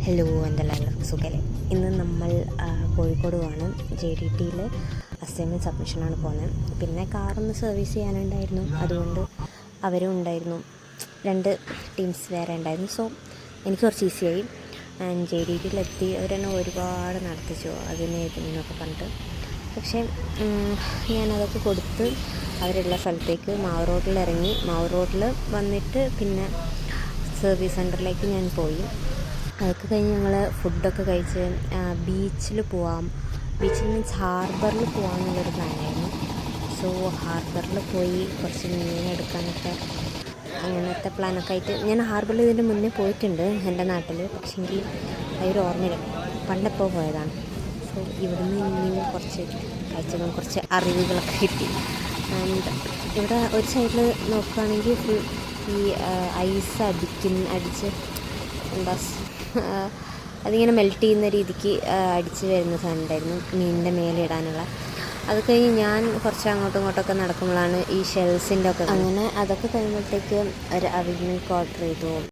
Hello, എന്തെല്ലാവർക്കും സുഖമല്ലേ? ഇന്ന് നമ്മൾ കോഴിക്കോട് പോകണം. JDTയിൽ അസൈൻമെൻറ്റ് സബ്മിഷനാണ് പോകുന്നത്. പിന്നെ കാറൊന്ന് സർവീസ് ചെയ്യാനുണ്ടായിരുന്നു, അതുകൊണ്ട് അവരും ഉണ്ടായിരുന്നു. 2 ടീംസ് വേറെ ഉണ്ടായിരുന്നു. സോ എനിക്ക് കുറച്ച് ഈസിയായി. ആൻഡ് JDTയിലെത്തി അവരെന്നെ ഒരുപാട് നടത്തിച്ചു അതിന് ഇതിനൊക്കെ പറഞ്ഞിട്ട്. പക്ഷേ ഞാനതൊക്കെ കൊടുത്ത് അവരുള്ള സ്ഥലത്തേക്ക് മാവൂർ റോഡിൽ ഇറങ്ങി. മാവൂർ റോഡിൽ വന്നിട്ട് പിന്നെ സർവീസ് സെൻറ്ററിലേക്ക് ഞാൻ പോയി. അതൊക്കെ കഴിഞ്ഞ് ഞങ്ങൾ ഫുഡൊക്കെ കഴിച്ച് ബീച്ചിൽ പോവാം, ബീച്ചിൽ മീൻസ് ഹാർബറിൽ പോകാമെന്നുള്ളൊരു പ്ലാനായിരുന്നു. സോ ഹാർബറിൽ പോയി കുറച്ച് മീനെടുക്കാനൊക്കെ അങ്ങനത്തെ പ്ലാനൊക്കെ ആയിട്ട് ഞാൻ ഹാർബറിൽ ഇതിൻ്റെ മുന്നേ പോയിട്ടുണ്ട് എൻ്റെ നാട്ടിൽ. പക്ഷേങ്കിൽ അതൊരു ഓർമ്മയില്ല, പണ്ടെപ്പോൾ പോയതാണ്. സോ ഇവിടുന്ന് ഇനിയും കുറച്ച് കാഴ്ചകളും കുറച്ച് അറിവുകളൊക്കെ കിട്ടി. ആൻഡ് ഇവിടെ ഒരു സൈഡിൽ നോക്കുകയാണെങ്കിൽ ഫുൾ ഈ ഐസ് അടിച്ച് എന്താ അതിങ്ങനെ മെൽറ്റ് ചെയ്യുന്ന രീതിക്ക് അടിച്ച് വരുന്ന സാധനം ഉണ്ടായിരുന്നു മീനിൻ്റെ മേലെ ഇടാനുള്ള. അത് കഴിഞ്ഞ് ഞാൻ കുറച്ച് അങ്ങോട്ടും ഇങ്ങോട്ടൊക്കെ നടക്കുമ്പോഴാണ് ഈ ഷെൽസിൻ്റെ ഒക്കെ അങ്ങനെ അതൊക്കെ കഴിയുമ്പോഴത്തേക്ക് ഒരു അവിൽ മിൽക്ക് ഓർഡർ ചെയ്തു.